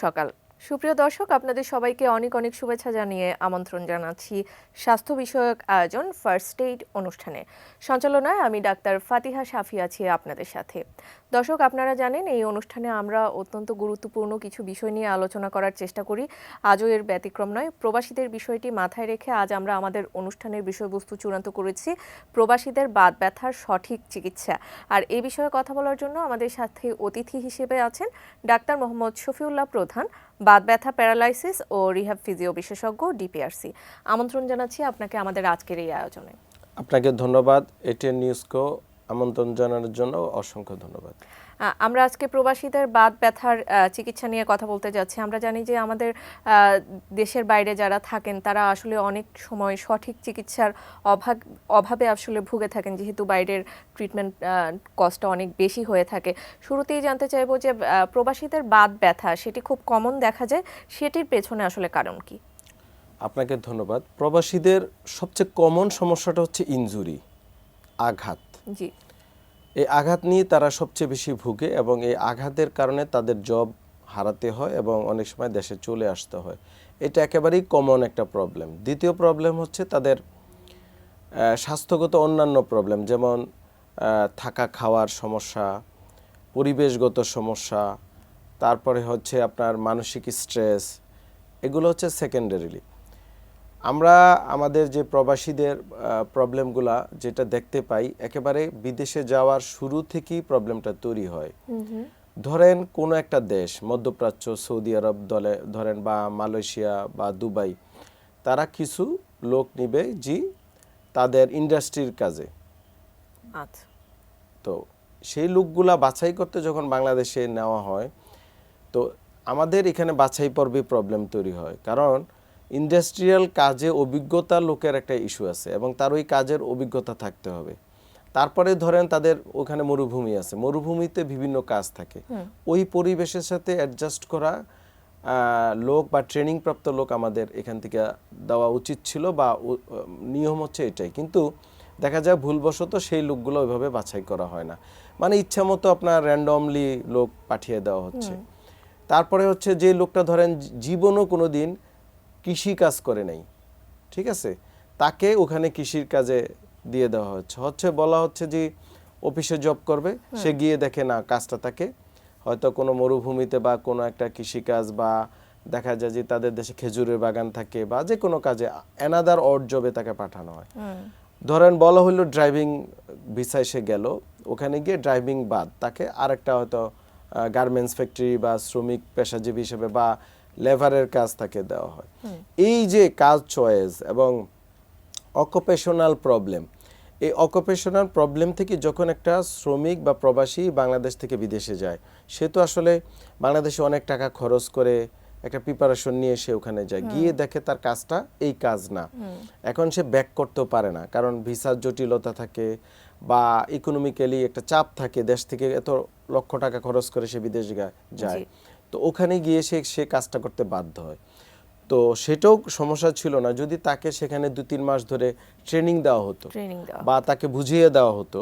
সকাল সুপ্রিয় দর্শক, আপনাদের সবাইকে অনেক অনেক শুভেচ্ছা জানিয়ে আমন্ত্রণ জানাচ্ছি স্বাস্থ্য বিষয়ক আয়োজন ফার্স্ট এইড অনুষ্ঠানে। সঞ্চালনায় আমি ডাক্তার ফাতিহা শাফি আছি আপনাদের সাথে। দর্শক, আপনারা জানেন এই অনুষ্ঠানে আমরা অত্যন্ত গুরুত্বপূর্ণ কিছু বিষয় নিয়ে আলোচনা করার চেষ্টা করি। আজও এর ব্যতিক্রম নয়। প্রবাসীদের বিষয়টি মাথায় রেখে আজ আমরা আমাদের অনুষ্ঠানের বিষয়বস্তু চূড়ান্ত করেছি প্রবাসীদের বাত ব্যথার সঠিক চিকিৎসা। আর এই বিষয়ে কথা বলার জন্য আমাদের সাথে অতিথি হিসেবে আছেন ডাক্তার মোহাম্মদ শফিউল্লাহ প্রধান, বাত ব্যথা, প্যারালাইসিস ও রিহ্যাব ফিজিও বিশেষজ্ঞ, ডিপিআরসি। আমন্ত্রণ জানাচ্ছি আপনাকে আমাদের আজকের এই আয়োজনে। আপনাকে ধন্যবাদ। এটিএন নিউজকে আমন্ত্রণ জানানোর জন্য অসংখ্য ধন্যবাদ। আমরা আজকে প্রবাসীদের বাত ব্যথার চিকিৎসা নিয়ে কথা বলতে যাচ্ছি। আমরা জানি যে আমাদের দেশের বাইরে যারা থাকেন তারা আসলে অনেক সময় সঠিক চিকিৎসার অভাবে আসলে ভুগে থাকেন, যেহেতু বাইরের ট্রিটমেন্ট কস্টটা অনেক বেশি হয়ে থাকে। শুরুতেই জানতে চাইবো যে প্রবাসীদের বাত ব্যথা সেটি খুব কমন দেখা যায়, সেটির পেছনে আসলে কারণ কি? আপনাকে ধন্যবাদ। প্রবাসীদের সবচেয়ে কমন সমস্যাটা হচ্ছে ইনজুরি, আঘাত। জি। এই আঘাত নিয়ে তারা সবচেয়ে বেশি ভুগে এবং এই আঘাতের কারণে তাদের জব হারাতে হয় এবং অনেক সময় দেশে চলে আসতে হয়। এটা একেবারেই কমন একটা প্রবলেম। দ্বিতীয় প্রবলেম হচ্ছে তাদের স্বাস্থ্যগত অন্যান্য প্রবলেম, যেমন থাকা খাওয়ার সমস্যা, পরিবেশগত সমস্যা, তারপরে হচ্ছে আপনার মানসিক স্ট্রেস। এগুলো হচ্ছে সেকেন্ডারিলি। আমরা আমাদের যে প্রবাসীদের প্রবলেমগুলা যেটা দেখতে পাই, একেবারে বিদেশে যাওয়ার শুরু থেকেই প্রবলেমটা তৈরি হয়। ধরেন কোনো একটা দেশ, মধ্যপ্রাচ্য, সৌদি আরব ধরেন বা মালয়েশিয়া বা দুবাই, তারা কিছু লোক নিবে তাদের ইন্ডাস্ট্রির কাজে। আচ্ছা। তো সেই লোকগুলা বাছাই করতে যখন বাংলাদেশে নেওয়া হয়, তো আমাদের এখানে বাছাই পর্বে প্রবলেম তৈরি হয়, কারণ ইন্ডাস্ট্রিয়াল কাজে অভিজ্ঞতা লোকের একটা ইস্যু আছে এবং তার ওই কাজের অভিজ্ঞতা থাকতে হবে। তারপরে ধরেন তাদের ওখানে মরুভূমি আছে, মরুভূমিতে বিভিন্ন কাজ থাকে, ওই পরিবেশের সাথে অ্যাডজাস্ট করা লোক বা ট্রেনিংপ্রাপ্ত লোক আমাদের এখান থেকে দেওয়া উচিত ছিল বা নিয়ম হচ্ছে এটাই। কিন্তু দেখা যায় ভুলবশত সেই লোকগুলো ওইভাবে বাছাই করা হয় না, মানে ইচ্ছা মতো আপনার র্যান্ডমলি লোক পাঠিয়ে দেওয়া হচ্ছে। তারপরে হচ্ছে যে লোকটা ধরেন জীবনও কোনো দিন কৃষি কাজ করে নাই, ঠিক আছে, তাকে ওখানে কৃষির কাজে দিয়ে দেওয়া হচ্ছে বলা হচ্ছে যে অফিসে জব করবে, সে গিয়ে দেখে না কাজটা তাকে হয়তো কোনো মরুভূমিতে বা কোনো একটা কৃষিকাজ, বা দেখা যায় যে তাদের দেশে খেজুরের বাগান থাকে বা যে কোনো কাজে অ্যানাদার অড জবে তাকে পাঠানো হয়। ধরেন বলা হলো ড্রাইভিং ভিসায় সে গেল, ওখানে গিয়ে ড্রাইভিং বাদ তাকে আরেকটা হয়তো গার্মেন্টস ফ্যাক্টরি বা শ্রমিক পেশাজীবী হিসেবে বা লেবারের কাজ তাকে দেওয়া হয়। এই যে কাজ চয়েস এবং অকুপেশনাল প্রবলেম, এই অকুপেশনাল প্রবলেম থেকে যখন একটা শ্রমিক বা প্রবাসী বাংলাদেশ থেকে বিদেশে যায়, সে তো আসলে বাংলাদেশে অনেক টাকা খরচ করে একটা প্রিপারেশন নিয়ে সে ওখানে যায়, গিয়ে দেখে তার কাজটা এই কাজ না। এখন সে ব্যাক করতেও পারে না, কারণ ভিসার জটিলতা থাকে বা ইকোনমিক্যালি একটা চাপ থাকে, দেশ থেকে এত লক্ষ টাকা খরচ করে সে বিদেশ যায়, তো ওখানে গিয়ে সে কাজটা করতে বাধ্য হয়। তো সেটাও সমস্যা ছিল না যদি তাকে সেখানে 2-3 মাস ধরে ট্রেনিং দেওয়া হতো বা তাকে বুঝিয়ে দেওয়া হতো।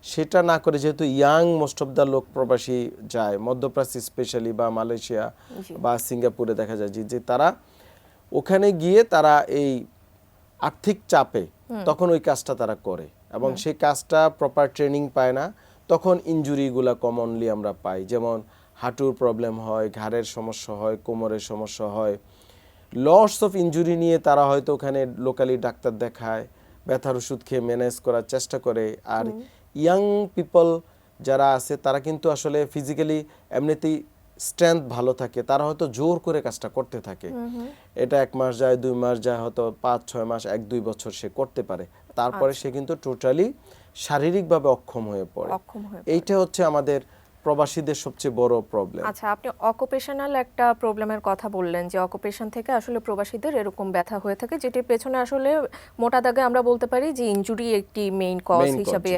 সেটা না করে যেহেতু ইয়াং মোস্ট অফ দ্য লোক প্রবাসী যায়, মধ্যপ্রাচ্য স্পেশালি বা মালয়েশিয়া বা সিঙ্গাপুরে দেখা যায় যে তারা ওখানে গিয়ে তারা এই আর্থিক চাপে তখন ওই কাজটা তারা করে এবং সেই কাজটা প্রপার ট্রেনিং পায় না, তখন ইনজুরিগুলা কমনলি আমরা পাই, যেমন হাঁটুর প্রবলেম হয়, ঘাড়ের সমস্যা হয়, কোমরের সমস্যা হয়, লস অফ ইনজুরি নিয়ে তারা হয়তো ওখানে লোকালি ডাক্তার দেখায়, ব্যথার ওষুধ খেয়ে ম্যানেজ করার চেষ্টা করে। আর ইয়াং পিপল যারা আছে তারা কিন্তু আসলে ফিজিক্যালি এমনিতেই স্ট্রেংথ ভালো থাকে, তারা হয়তো জোর করে কাজটা করতে থাকে। এটা 1 মাস যায়, 2 মাস যায়, হয়তো 5-6 মাস, 1-2 বছর সে করতে পারে, তারপরে সে কিন্তু টোটালি শারীরিকভাবে অক্ষম হয়ে পড়ে। এইটা হচ্ছে আমাদের প্রবাসীদের সবচেয়ে বড় প্রবলেম। আচ্ছা, আপনি অকুপেশনাল একটা প্রবলেমের কথা বললেন যে অকুপেশন থেকে আসলে প্রবাসীদের এরকম ব্যথা হয়ে থাকে, যেটির পেছনে আসলে মোটা দাগে আমরা বলতে পারি যে ইনজুরি একটি মেইন কজ হিসেবে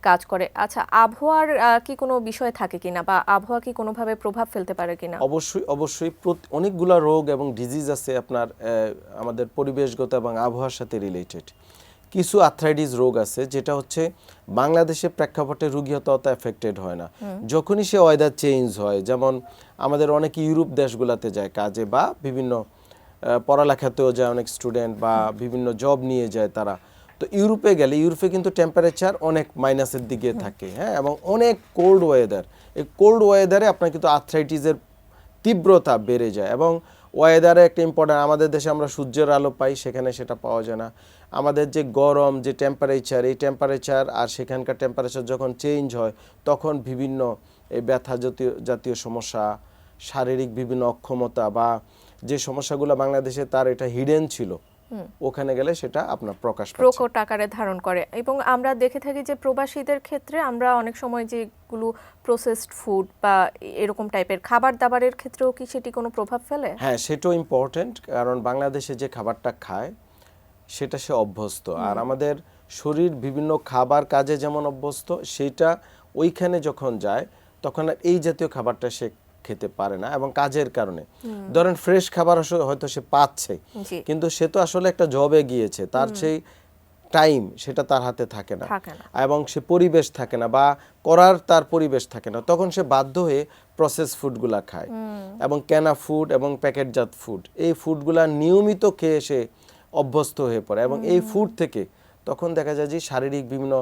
কাজ করে। আচ্ছা, আবহাওয়ার কি কোনো বিষয় থাকে কিনা বা আবহাওয়া কি কোনোভাবে প্রভাব ফেলতে পারে কিনা? অবশ্যই অনেকগুলা রোগ এবং ডিজিজ আছে আপনার আমাদের পরিবেশগত এবং আবহাওয়ার সাথে রিলেটেড। কিছু আর্থ্রাইটিস রোগ আছে যেটা হচ্ছে বাংলাদেশে প্রেক্ষাপটে রোগী অত এফেক্টেড হয় না। যখনই সে ওয়েদার চেঞ্জ হয়, যেমন আমাদের অনেক ইউরোপ দেশগুলোতে যায় কাজে বা বিভিন্ন পড়ালেখাতেও যায় অনেক স্টুডেন্ট বা বিভিন্ন জব নিয়ে যায় তারা। তো ইউরোপে গেলে ইউরোপে কিন্তু টেম্পারেচার অনেক মাইনাসের দিকে থাকে, হ্যাঁ, এবং অনেক কোল্ড ওয়েদার। এই কোল্ড ওয়েদারে আপনার কিন্তু আর্থ্রাইটিসের তীব্রতা বেড়ে যায়। এবং ওয়েদারে একটা ইম্পর্টেন্ট, আমাদের দেশে আমরা সূর্যের আলো পাই, সেখানে সেটা পাওয়া যায় না। আমাদের যে গরম যে টেম্পারেচার, এই টেম্পারেচার আর সেখানকার টেম্পারেচার যখন চেঞ্জ হয় তখন বিভিন্ন এই ব্যথা জাতীয় সমস্যা, শারীরিক বিভিন্ন অক্ষমতা বা যে সমস্যাগুলো বাংলাদেশে তার এটা হিডেন ছিল, ওখানে গেলে সেটা আপনার প্রকাশ পাচ্ছে, প্রকট আকারে ধারণ করে। এবং আমরা দেখে থাকি যে প্রবাসীদের ক্ষেত্রে আমরা অনেক সময় যেগুলো প্রসেসড ফুড বা এরকম টাইপের খাবার দাবারের ক্ষেত্রেও কি সেটি কোনো প্রভাব ফেলে? হ্যাঁ, সেটাও ইম্পর্টেন্ট, কারণ বাংলাদেশে যে খাবারটা খায় সেটা সে অভ্যস্ত, আর আমাদের শরীর বিভিন্ন খাবার কাজে যেমন অভ্যস্ত, সেটা ওইখানে যখন যায় তখন আর এই জাতীয় খাবারটা সে খেতে পারে না। এবং কাজের কারণে ধরেন ফ্রেশ খাবার হয়তো সে পাচ্ছে, কিন্তু সে তো আসলে একটা জবে গিয়েছে, তার সেই টাইম সেটা তার হাতে থাকে না, এবং সে পরিবেশ থাকে না বা করার তার পরিবেশ থাকে না, তখন সে বাধ্য হয়ে প্রসেস ফুডগুলা খায় এবং কেনা ফুড এবং প্যাকেটজাত ফুড, এই ফুডগুলা নিয়মিত খেয়ে সে অভ্যস্ত হয়ে পড়ে। এবং এই ফুড থেকে তখন দেখা যায় যে শারীরিক বিভিন্ন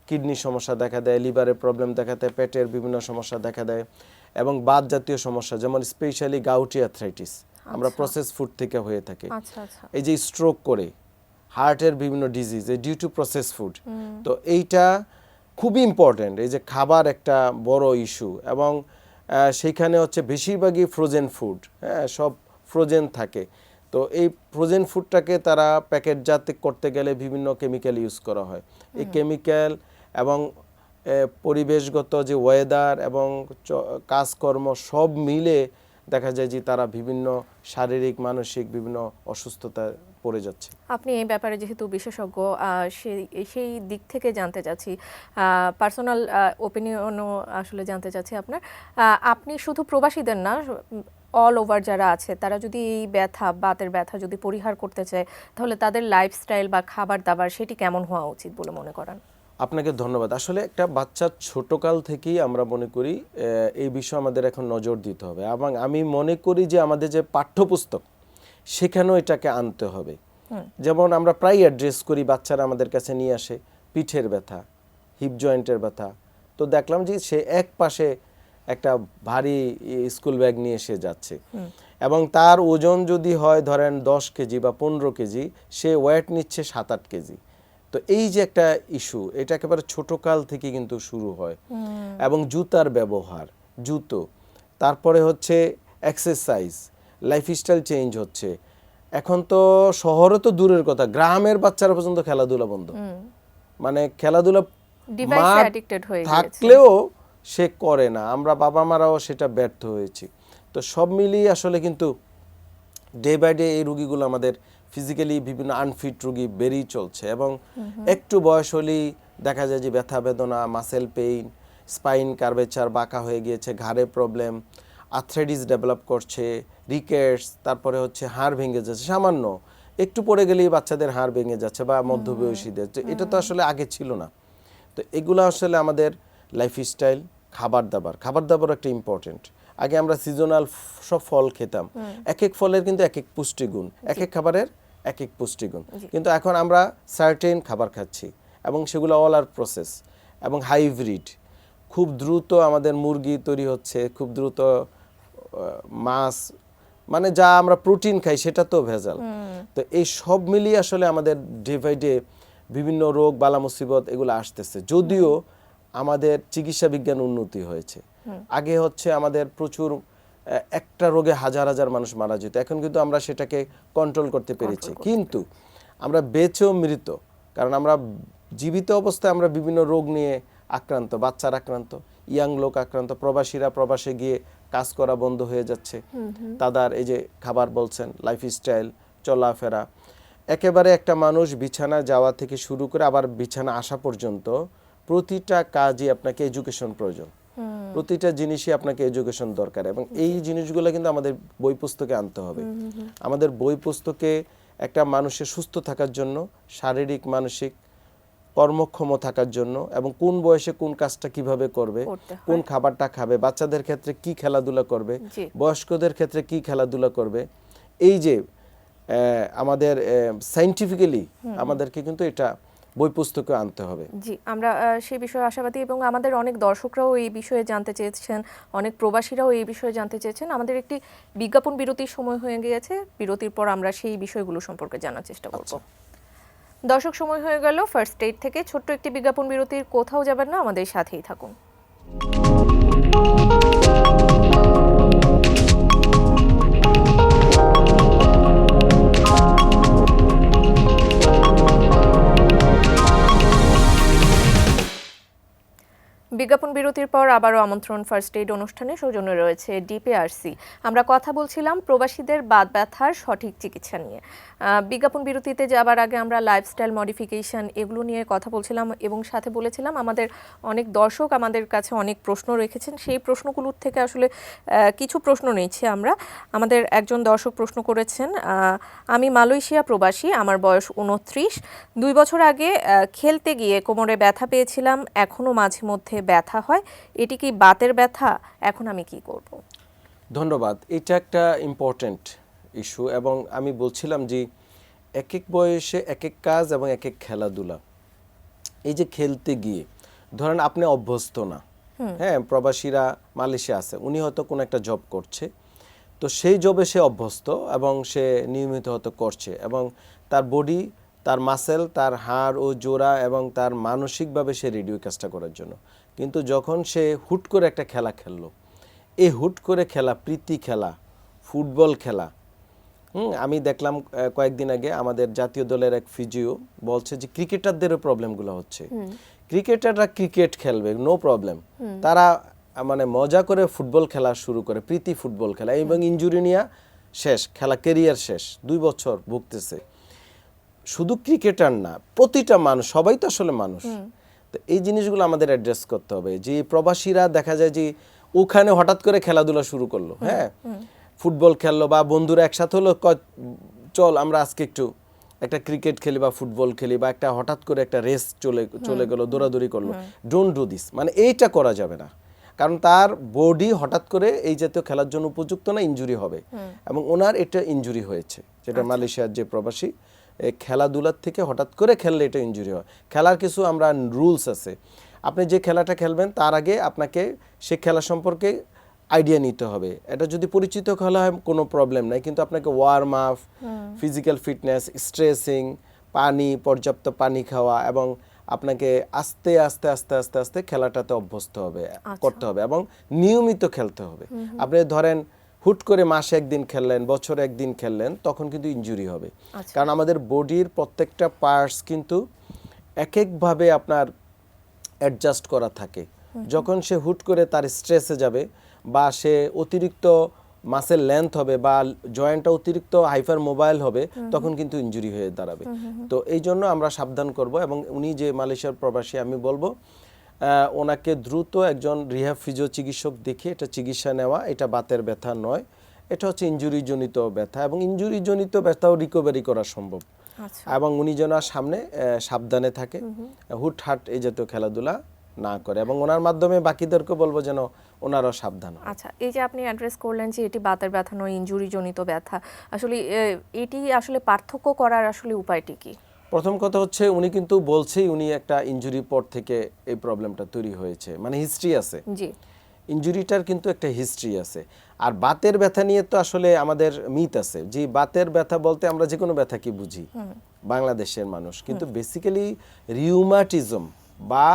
কিডনির সমস্যা দেখা দেয়, লিভারের প্রবলেম দেখা দেয়, পেটের বিভিন্ন সমস্যা দেখা দেয়, এবং বাত জাতীয় সমস্যা যেমন স্পেশালি গাউটি আর্থ্রাইটিস আমরা প্রসেস ফুড থেকে হয়ে থাকে। এই যে স্ট্রোক করে, হার্টের বিভিন্ন ডিজিজ এই ডিউ টু প্রসেস ফুড। তো এইটা খুবই ইম্পর্টেন্ট, এই যে খাবার একটা বড় ইস্যু। এবং সেইখানে হচ্ছে বেশিরভাগই ফ্রোজেন ফুড, হ্যাঁ, সব ফ্রোজেন থাকে। তো এই ফ্রোজেন ফুডটাকে তারা প্যাকেটজাত করতে গেলে বিভিন্ন কেমিক্যাল ইউজ করা হয়। এই কেমিক্যাল এবং পরিবেশগত যে ওয়েদার এবং কাজকর্ম সব মিলে দেখা যায় যে তারা বিভিন্ন শারীরিক মানসিক বিভিন্ন অসুস্থতায় পড়ে যাচ্ছে। আপনি এই ব্যাপারে যেহেতু বিশেষজ্ঞ, সেই দিক থেকে জানতে চাচ্ছি, পার্সোনাল ওপিনিয়নও আসলে জানতে চাচ্ছি আপনার। আপনি শুধু প্রবাসীদের না, অল ওভার যারা আছে তারা যদি এই ব্যথা, বাতের ব্যথা যদি পরিহার করতে চায়, তাহলে তাদের লাইফস্টাইল বা খাবার দাবার সেটি কেমন হওয়া উচিত বলে মনে করেন? আপনাকে ধন্যবাদ। আসলে একটা বাচ্চার ছোটকাল থেকেই আমরা মনে করি এই বিষয়ে আমাদের এখন নজর দিতে হবে, এবং আমি মনে করি যে আমাদের যে পাঠ্যপুস্তক সেখানেও এটাকে আনতে হবে। যেমন আমরা প্রায় অ্যাড্রেস করি, বাচ্চারা আমাদের কাছে নিয়ে আসে পিঠের ব্যথা, হিপ জয়েন্টের ব্যথা, তো দেখলাম যে সে এক পাশে একটা ভারী স্কুল ব্যাগ নিয়ে এসে যাচ্ছে, এবং তার ওজন যদি হয় ধরেন 10 কেজি বা 15 কেজি, সে ওয়েট নিচ্ছে 7-8 কেজি। তো এই যে একটা ইস্যু, এটা একেবারে ছোটকাল থেকে কিন্তু শুরু হয়। এবং জুতার ব্যবহার, জুতো, তারপরে হচ্ছে এক্সারসাইজ, লাইফস্টাইল চেঞ্জ হচ্ছে। এখন তো শহরে তো দূরের কথা, গ্রামের বাচ্চারা পর্যন্ত খেলাধুলা বন্ধ, মানে খেলাধুলা থাকলেও সে করে না, আমরা বাবা মারাও সেটা ব্যর্থ হয়েছি। তো সব মিলিয়ে আসলে কিন্তু ডে বাই ডে এই রোগীগুলো আমাদের ফিজিক্যালি বিভিন্ন আনফিট রোগী বেরিয়ে চলছে, এবং একটু বয়স হলেই দেখা যায় যে ব্যথা বেদনা, মাসেল পেইন, স্পাইন কার্ভেচার বাঁকা হয়ে গিয়েছে, ঘাড়ে প্রবলেম, আর্থ্রাইটিস ডেভেলপ করছে, রিকেটস, তারপরে হচ্ছে হাড় ভেঙে যাচ্ছে, সামান্য একটু পড়ে গেলেই বাচ্চাদের হাড় ভেঙে যাচ্ছে বা মধ্যবয়সীদের। তো এটা তো আসলে আগে ছিল না। তো এগুলো আসলে আমাদের লাইফস্টাইল, খাবার দাবার একটা ইম্পর্টেন্ট। আগে আমরা সিজনাল সব ফল খেতাম, এক এক ফলের কিন্তু এক এক পুষ্টিগুণ, এক এক খাবারের এক এক পুষ্টিগুণ, কিন্তু এখন আমরা সার্টেন খাবার খাচ্ছি এবং সেগুলো অল আর প্রসেস এবং হাইব্রিড। খুব দ্রুত আমাদের মুরগি তৈরি হচ্ছে, খুব দ্রুত মাছ, মানে যা আমরা প্রোটিন খাই সেটা তো ভেজাল। তো এই সব মিলিয়ে আসলে আমাদের ডে বাই ডে বিভিন্ন রোগ বালা মুসিবত এগুলো আসতেছে। যদিও আমাদের চিকিৎসা বিজ্ঞান উন্নতি হয়েছে, আগে হচ্ছে আমাদের প্রচুর একটা রোগে হাজার হাজার মানুষ মারা যেত, এখন কিন্তু আমরা সেটাকে কন্ট্রোল করতে পেরেছি। কিন্তু আমরা বেঁচেও মৃত, কারণ আমরা জীবিত অবস্থায় আমরা বিভিন্ন রোগ নিয়ে আক্রান্ত, বাচ্চারা আক্রান্ত, ইয়াং লোক আক্রান্ত, প্রবাসীরা প্রবাসে গিয়ে কাজ করা বন্ধ হয়ে যাচ্ছে, তাদের এই যে খাবার বলছেন, লাইফস্টাইল, চলাফেরা, একেবারে একটা মানুষ বিছানা যাওয়া থেকে শুরু করে আবার বিছানা আসা পর্যন্ত প্রতিটা কাজই আপনাকে এডুকেশন প্রয়োজন, প্রতিটা জিনিসই আপনাকে এডুকেশন দরকার। এবং এই জিনিসগুলো কিন্তু আমাদের বই পুস্তকে আনতে হবে। আমাদের বই পুস্তকে একটা মানুষের সুস্থ থাকার জন্য, শারীরিক মানসিক কর্মক্ষম থাকার জন্য, এবং কোন বয়সে কোন কাজটা কিভাবে করবে, কোন খাবারটা খাবে, বাচ্চাদের ক্ষেত্রে কি খেলাধুলা করবে, বয়স্কদের ক্ষেত্রে কি খেলাধুলা করবে, এই যে আমাদের সায়েন্টিফিক্যালি আমাদেরকে কিন্তু এটা বই পুস্তকে আনতে হবে। জি, আমরা সেই বিষয়ে আশাবাদী, এবং আমাদের অনেক দর্শকরাও এই বিষয়ে জানতে চেয়েছেন, অনেক প্রবাসীরাও এই বিষয়ে জানতে চেয়েছেন। আমাদের একটি বিজ্ঞাপন বিরতির সময় হয়ে গিয়েছে, বিরতির পর আমরা সেই বিষয়গুলো সম্পর্কে জানার চেষ্টা করব। দর্শক, সময় হয়ে গেল ফার্স্ট এইড থেকে ছোট্ট একটি বিজ্ঞাপন বিরতির। কোথাও যাবেন না, আমাদের সাথেই থাকুন। বিজ্ঞাপন বিরতির পর আবারও আমন্ত্রণ ফার্স্ট এইড অনুষ্ঠানে। সৌজন্যে রয়েছে ডিপিআরসি। আমরা কথা বলছিলাম প্রবাসীদের বাত ব্যথার সঠিক চিকিৎসা নিয়ে। বিজ্ঞাপন বিরতিতে যাবার আগে আমরা লাইফস্টাইল মডিফিকেশন এগুলো নিয়ে কথা বলছিলাম, এবং সাথে বলেছিলাম আমাদের অনেক দর্শক আমাদের কাছে অনেক প্রশ্ন রেখেছেন। সেই প্রশ্নগুলোর থেকে আসলে কিছু প্রশ্ন নিচ্ছি আমরা। আমাদের একজন দর্শক প্রশ্ন করেছেন, আমি মালয়েশিয়া প্রবাসী, আমার বয়স 29। 2 বছর আগে খেলতে গিয়ে কোমরে ব্যথা পেয়েছিলাম, এখনও মাঝে মধ্যে ব্যথা হয়, এটি কি বাতের ব্যথা? এখন আমি কি করব? ধন্যবাদ। এটা একটা ইম্পর্টেন্ট ইস্যু, এবং আমি বলছিলাম যে এক এক বয়সে এক এক কাজ এবং এক এক খেলাধুলা। এই যে খেলতে গিয়ে ধরেন আপনি অভ্যস্ত না, হ্যাঁ, প্রবাসীরা মালয়েশিয়া আছে, উনি হয়তো কোনো একটা জব করছে, তো সেই জবে সে অভ্যস্ত এবং সে নিয়মিত হয়তো করছে, এবং তার বডি, তার মাসেল, তার হাড় ও জোড়া এবং তার মানসিকভাবে সে রেডি ওই কাজটা করার জন্য। কিন্তু যখন সে হুট করে একটা খেলা খেললো, এই হুট করে খেলা, প্রীতি খেলা, ফুটবল খেলা, আমি দেখলাম কয়েকদিন আগে আমাদের জাতীয় দলের এক ফিজিও বলছে যে ক্রিকেটারদেরও প্রবলেমগুলো হচ্ছে। ক্রিকেটাররা ক্রিকেট খেলবে, নো প্রবলেম, তারা মানে মজা করে ফুটবল খেলা শুরু করে, প্রীতি ফুটবল খেলা, এবং ইনজুরি নিয়ে শেষ, খেলা ক্যারিয়ার শেষ, 2 বছর ভুগতেছে। শুধু ক্রিকেটার না, প্রতিটা মানুষ, সবাই তো আসলে মানুষ। তো এই জিনিসগুলো আমাদের অ্যাড্রেস করতে হবে। যে প্রবাসীরা দেখা যায় যে ওখানে হঠাৎ করে খেলাধুলা শুরু করলো, হ্যাঁ, ফুটবল খেললো, বা বন্ধুরা একসাথে হলো, চল আমরা আজকে একটু একটা ক্রিকেট খেলি বা ফুটবল খেলি, বা একটা হঠাৎ করে একটা রেস চলে গেল, দৌড়াদৌড়ি করলো। ডোন্ট ডু দিস, মানে এইটা করা যাবে না, কারণ তার বডি হঠাৎ করে এই জাতীয় খেলার জন্য উপযুক্ত না, ইনজুরি হবে। এবং ওনার এটা ইনজুরি হয়েছে, যেটা মালয়েশিয়ার যে প্রবাসী, খেলাধুলার থেকে হঠাৎ করে খেললে এটা ইনজুরি হয়। খেলার কিছু আমরা রুলস আছে, আপনি যে খেলাটা খেলবেন তার আগে আপনাকে সে খেলা সম্পর্কে আইডিয়া নিতে হবে। এটা যদি পরিচিত খেলা হয় কোনো প্রবলেম নাই, কিন্তু আপনাকে warm up, physical fitness, stretching, পানি, পর্যাপ্ত পানি খাওয়া, এবং আপনাকে আস্তে আস্তে আস্তে আস্তে আস্তে খেলাটাতে অভ্যস্ত হবে, করতে হবে, এবং নিয়মিত খেলতে হবে। আপনি ধরেন হুট করে মাসে একদিন খেললেন, বছরে একদিন খেললেন, তখন কিন্তু ইনজুরি হবে। কারণ আমাদের বডির প্রত্যেকটা পার্টস কিন্তু এক একভাবে আপনার অ্যাডজাস্ট করা থাকে। যখন সে হুট করে তার স্ট্রেসে যাবে, বা সে অতিরিক্ত মাসেল লেন্থ হবে, বা জয়েন্টটা অতিরিক্ত হাইপার মোবাইল হবে, তখন কিন্তু ইনজুরি হয়ে দাঁড়াবে। তো এই জন্য আমরা সাবধান করব, এবং উনি যে মালয়েশিয়ার প্রবাসী, আমি বলবো ওনাকে দ্রুত একজন রিহ্যাব ফিজিও চিকিৎসক দেখে এটা চিকিৎসা নেওয়া। এটা বাতের ব্যথা নয়, এটা হচ্ছে ইনজুরিজনিত ব্যথা, এবং ইনজুরিজনিত ব্যথাও রিকভারি করা সম্ভব। এবং উনি যেন সামনে সাবধানে থাকে, হুটহাট এই জাতীয় খেলাধুলা না করে, এবং ওনার মাধ্যমে বাকিদেরকে বলবো যেন ওনারাও সাবধান। আচ্ছা, এই যে আপনি অ্যাড্রেস করলেন যে এটি বাতের ব্যথা নয়, ইনজুরিজনিত ব্যথা, আসলে এটি আসলে পার্থক্য করার আসলে উপায়টি কি? প্রথম কথা হচ্ছে উনি কিন্তু বলছেই উনি একটা ইনজুরি পর থেকে এই প্রবলেমটা তৈরি হয়েছে, মানে হিস্ট্রি আছে। জি, ইনজুরিটার কিন্তু একটা হিস্ট্রি আছে। আর বাতের ব্যথা নিয়ে তো আসলে আমাদের মিথ আছে, যে বাতের ব্যথা বলতে আমরা যে কোনো ব্যথা কি বুঝি বাংলাদেশের মানুষ, কিন্তু বেসিক্যালি রিউমাটিজম বা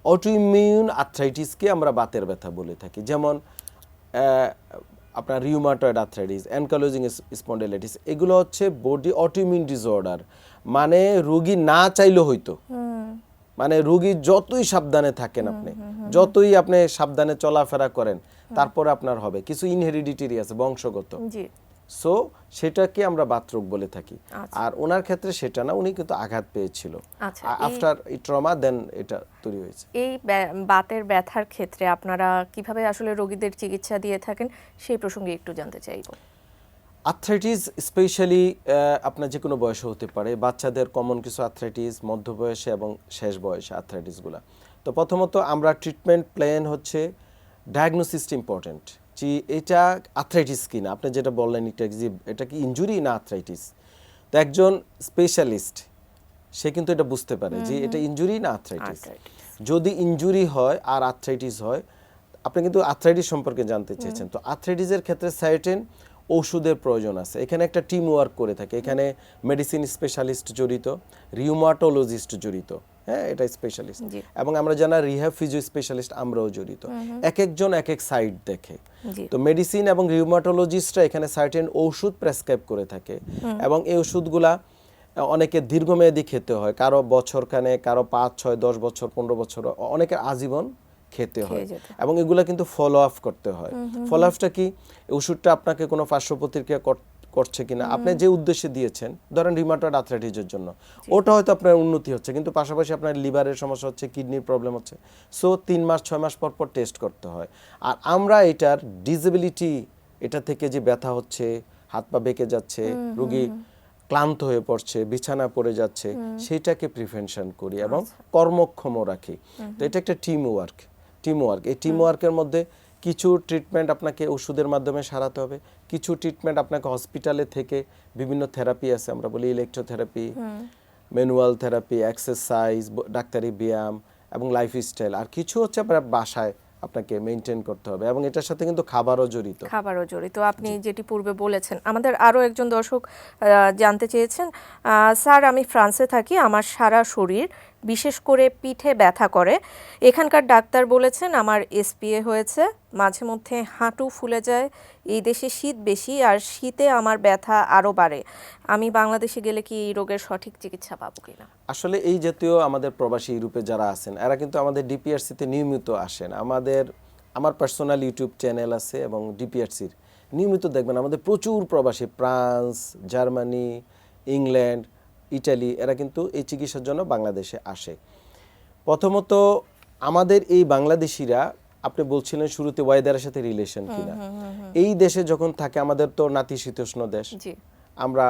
অটোইমিউন আর্থ্রাইটিসকে আমরা বাতের ব্যথা বলে থাকি। যেমন আপনার রিউমাটয়েড আর্থ্রাইটিস, অ্যানকাইলোজিং স্পন্ডিলাইটিস, এগুলো হচ্ছে বডি অটোইমিউন ডিসঅর্ডার, মানে রোগী না চাইলেও হইতো, মানে রোগী যতই সাবধানে থাকেন আপনি, যতই আপনি সাবধানে চলাফেরা করেন, তারপরে আপনার হবে কিছু ইনহেরিডিটারি আছে, বংশগত। জি, সো সেটাকে আমরা বাতরোগ বলে থাকি। আর ওনার ক্ষেত্রে সেটা না, উনি কিন্তু আঘাত পেয়েছিল, আফটার ট্রমা দেন এটা তৈরি হয়েছে। এই বাতের ব্যথার ক্ষেত্রে আপনারা কিভাবে আসলে রোগীদের চিকিৎসা দিয়ে থাকেন সেই প্রসঙ্গে একটু জানতে চাইব। আর্থ্রাইটিস স্পেশালি আপনার যে কোনো বয়সে হতে পারে, বাচ্চাদের কমন কিছু আর্থ্রাইটিস, মধ্য বয়সে এবং শেষ বয়সে আর্থ্রাইটিসগুলো। তো প্রথমত আমরা ট্রিটমেন্ট প্ল্যান হচ্ছে ডায়াগনোসিসটা ইম্পর্টেন্ট, যে এটা আর্থ্রাইটিস কি না। আপনি যেটা বললেন এটা কি ইনজুরি না আর্থ্রাইটিস। তো একজন স্পেশালিস্ট সে কিন্তু এটা বুঝতে পারে যে এটা ইনজুরি না আর্থ্রাইটিস। যদি ইনজুরি হয় আর আর্থ্রাইটিস হয়, আপনি কিন্তু আর্থ্রাইটিস সম্পর্কে জানতে চেয়েছেন, তো আর্থ্রাইটিসের ক্ষেত্রে সার্টেন ওষুধের প্রয়োজন আছে। এখানে একটা টিম ওয়ার্ক করে থাকে, এখানে মেডিসিন স্পেশালিস্ট জড়িত, রিউমাটোলজিস্ট জড়িত, হ্যাঁ এটা স্পেশালিস্ট, এবং আমরা জানা রিহ্যাব ফিজিও স্পেশালিস্ট আমরাও জড়িত। এক একজন এক এক সাইড দেখে। তো মেডিসিন এবং রিউমাটোলজিস্টরা এখানে সার্টেন ওষুধ প্রেসক্রাইব করে থাকে, এবং এই ওষুধগুলা অনেকে দীর্ঘমেয়াদী খেতে হয়, কারো বছরখানে, কারো 5, 6, 10 বছর, 15 বছর, অনেকের আজীবন খেতে হয়, এবং এগুলা কিন্তু ফলো আপ করতে হয়। ফলো আপটা কি, ওষুধটা আপনাকে কোনো পার্শ্ব প্রতিক্রিয়া করছে কিনা, আপনি যে উদ্দেশ্যে দিয়েছেন, ধরেন রিউমাটয়েড আর্থ্রাইটিসের জন্য, ওটা হয়তো আপনার উন্নতি হচ্ছে, কিন্তু পাশাপাশি আপনার লিভারের সমস্যা হচ্ছে, কিডনির প্রবলেম হচ্ছে, সো 3 মাস 6 মাস পর পর টেস্ট করতে হয়। আর আমরা এটার ডিসেবিলিটি, এটা থেকে যে ব্যথা হচ্ছে, হাত পা বেঁকে যাচ্ছে, রোগী ক্লান্ত হয়ে পড়ছে, বিছানা পড়ে যাচ্ছে, সেটাকে প্রিভেনশন করি এবং কর্মক্ষম রাখি। তো এটা একটা টিম ওয়ার্ক। এই টিম ওয়ার্কের মধ্যে কিছু ট্রিটমেন্ট আপনাকে ওষুধের মাধ্যমে সারাতে হবে, কিছু ট্রিটমেন্ট আপনাকে হসপিটালে থেকে বিভিন্ন থেরাপি আছে, আমরা বলি ইলেকট্রোথেরাপি, ম্যানুয়াল থেরাপি, এক্সারসাইজ, ডাক্তারি ব্যায়াম এবং লাইফস্টাইল, আর কিছু হচ্ছে আপনার বাসায় আপনাকে মেইনটেইন করতে হবে, এবং এটার সাথে কিন্তু খাবারও জড়িত। আপনি যেটি পূর্বে বলেছেন। আমাদের আরও একজন দর্শক জানতে চেয়েছেন, স্যার আমি ফ্রান্সে থাকি, আমার সারা শরীর বিশেষ করে পিঠে ব্যথা করে, এখানকার ডাক্তার বলেছেন আমার এসপিএ হয়েছে, মাঝে মধ্যে হাঁটু ফুলে যায়, এই দেশে শীত বেশি আর শীতে আমার ব্যথা আরও বাড়ে, আমি বাংলাদেশে গেলে কি এই রোগের সঠিক চিকিৎসা পাবো কিনা? আসলে এই জাতীয় আমাদের প্রবাসী ইউরোপে যারা আছেন, এরা কিন্তু আমাদের ডিপিআরসিতে নিয়মিত আসেন। আমার পার্সোনাল ইউটিউব চ্যানেল আছে, এবং ডিপিআরসির নিয়মিত দেখবেন আমাদের প্রচুর প্রবাসী, ফ্রান্স, জার্মানি, ইংল্যান্ড, ইটালি, এরা কিন্তু এই চিকিৎসার জন্য বাংলাদেশে আসে। প্রথমত আমাদের এই বাংলাদেশিরা, আপনি বলছিলেন শুরুতে ওয়েদারের সাথে রিলেশন কিনা, এই দেশে যখন থাকে, আমাদের তো নাতিশীতোষ্ণ দেশ, আমরা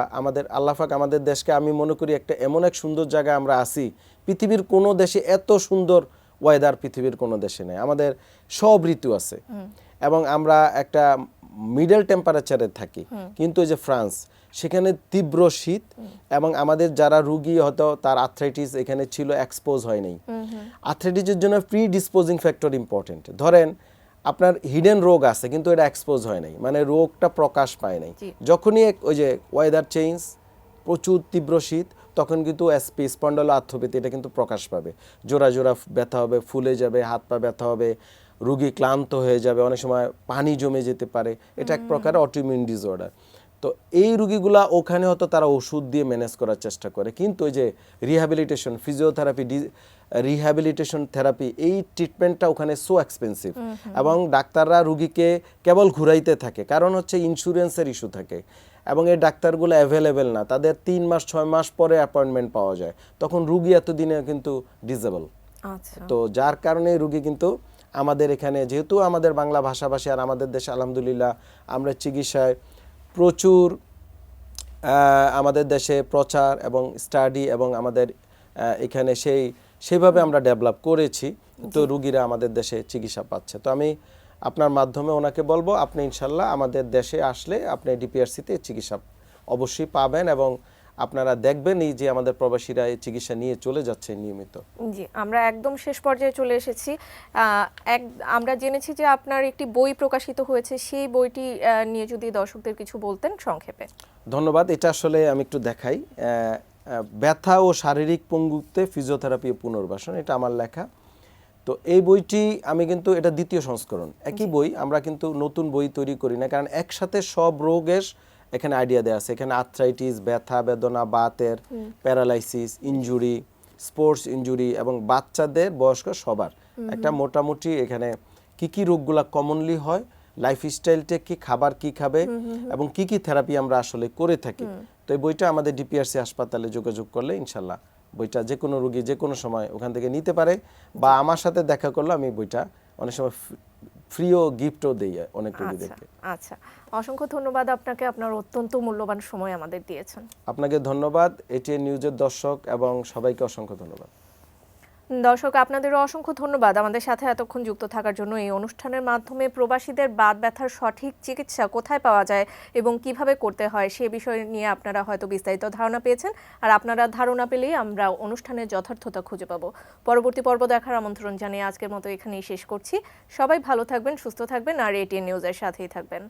আল্লাহ পাক আমাদের দেশকে, আমি মনে করি একটা এমন এক সুন্দর জায়গায় আমরা আছি, পৃথিবীর কোনো দেশে এত সুন্দর ওয়েদার পৃথিবীর কোনো দেশে নেই। আমাদের সব ঋতু আছে, এবং আমরা একটা মিডল টেম্পারেচারে থাকি। কিন্তু এই যে ফ্রান্স, সেখানে তীব্র শীত, এবং আমাদের যারা রুগী হয়তো তার আর্থ্রাইটিস এখানে ছিল, এক্সপোজ হয় নাই। আর্থ্রাইটিসের জন্য প্রি ডিসপোজিং ফ্যাক্টর ইম্পর্টেন্ট। ধরেন আপনার হিডেন রোগ আছে, কিন্তু এটা এক্সপোজ হয় নাই, মানে রোগটা প্রকাশ পায় নাই। যখনই ওই যে ওয়েদার চেঞ্জ, প্রচুর তীব্র শীত, তখন কিন্তু এসপি, স্পন্ডলোআর্থ্রোপ্যাথি, এটা কিন্তু প্রকাশ পাবে। জোড়া জোড়া ব্যথা হবে, ফুলে যাবে, হাত পা ব্যথা হবে, রোগী ক্লান্ত হয়ে যাবে, অনেক সময় পানি জমে যেতে পারে। এটা এক প্রকার অটোইমিউন ডিসঅর্ডার। তো এই রোগীগুলা ওখানে হয়তো তারা ওষুধ দিয়ে ম্যানেজ করার চেষ্টা করে, কিন্তু ওই যে রিহ্যাবিলিটেশন, ফিজিওথেরাপি, রিহ্যাবিলিটেশন থেরাপি, এই ট্রিটমেন্টটা ওখানে সো এক্সপেন্সিভ, এবং ডাক্তাররা রুগীকে কেবল ঘুরাইতে থাকে, কারণ হচ্ছে ইন্স্যুরেন্সের ইস্যু থাকে, এবং এই ডাক্তারগুলো অ্যাভেলেবেল না, তাদের 3 মাস 6 মাস পরে অ্যাপয়েন্টমেন্ট পাওয়া যায়, তখন রুগী এতদিনে কিন্তু ডিসেবল। তো যার কারণে রুগী কিন্তু আমাদের এখানে, যেহেতু আমাদের বাংলা ভাষাভাষী, আর আমাদের দেশে আলহামদুলিল্লাহ আমরা চিকিৎসায় প্রচুর, আমাদের দেশে প্রচার এবং স্টাডি, এবং আমাদের এখানে সেইভাবে আমরা ডেভেলপ করেছি, তো রুগীরা আমাদের দেশে চিকিৎসা পাচ্ছে। তো আমি আপনার মাধ্যমে ওনাকে বলবো, আপনি ইনশাল্লাহ আমাদের দেশে আসলে আপনি ডিপিআরসিতে চিকিৎসা অবশ্যই পাবেন, এবং আপনারা দেখবেন এই যে আমাদের প্রবাসীরা এই চিকিৎসা নিয়ে চলে যাচ্ছে নিয়মিত। জি, আমরা একদম শেষ পর্যায়ে চলে এসেছি। আমরা জেনেছি যে আপনার একটি বই প্রকাশিত হয়েছে, সেই বইটি নিয়ে যদি দর্শকদের কিছু বলতেন সংক্ষেপে। ধন্যবাদ। এটা আসলে আমি একটু দেখাই, ব্যথা ও শারীরিক পঙ্গুত্বে ফিজিওথেরাপি ও পুনর্বাসন, এটা আমার লেখা। তো এই বইটি আমি কিন্তু, এটা দ্বিতীয় সংস্করণ, একই বই, আমরা কিন্তু নতুন বই তৈরি করি না, কারণ একসাথে সব রোগের এখানে আইডিয়া দেওয়া আছে। এখানে আর্থ্রাইটিস, ব্যথা বেদনা, বাতের, প্যারালাইসিস, ইনজুরি, স্পোর্টস ইনজুরি, এবং বাচ্চাদের, বয়স্ক সবার একটা মোটামুটি এখানে কি কি রোগগুলা কমনলি হয়, লাইফস্টাইলটা কি, খাবার কি খাবে, এবং কি কি থেরাপি আমরা আসলে করে থাকি। তো এই বইটা আমাদের ডিপিআরসি হাসপাতালে যোগাযোগ করলে ইনশাল্লাহ বইটা যে কোনো রোগী যে কোনো সময় ওখান থেকে নিতে পারে, বা আমার সাথে দেখা করলে আমি বইটা অনেক সময় ফ্রিও গিফটও দেই অনেক আচ্ছা রোগীদেরকে। আচ্ছা, অসংখ্য ধন্যবাদ আপনাকে, আপনার অত্যন্ত মূল্যবান সময় আমাদের দিয়েছেন। আপনাকে ধন্যবাদ, এটিএন নিউজের দর্শক এবং সবাইকে অসংখ্য ধন্যবাদ। দর্শক, আপনাদেরও অসংখ্য ধন্যবাদ আমাদের সাথে এতক্ষণ যুক্ত থাকার জন্য। এই অনুষ্ঠানের মাধ্যমে প্রবাসীদের বাত ব্যথার সঠিক চিকিৎসা কোথায় পাওয়া যায় এবং কিভাবে করতে হয় সে বিষয় নিয়ে আপনারা হয়তো বিস্তারিত ধারণা পেয়েছেন। আর আপনারা ধারণা পেলেই আমরা অনুষ্ঠানের যথার্থতা খুঁজে পাবো। পরবর্তী পর্ব দেখার আমন্ত্রণ জানিয়ে আজকের মতো এখানেই শেষ করছি। সবাই ভালো থাকবেন, সুস্থ থাকবেন আর এটিএন নিউজের সাথেই থাকবেন।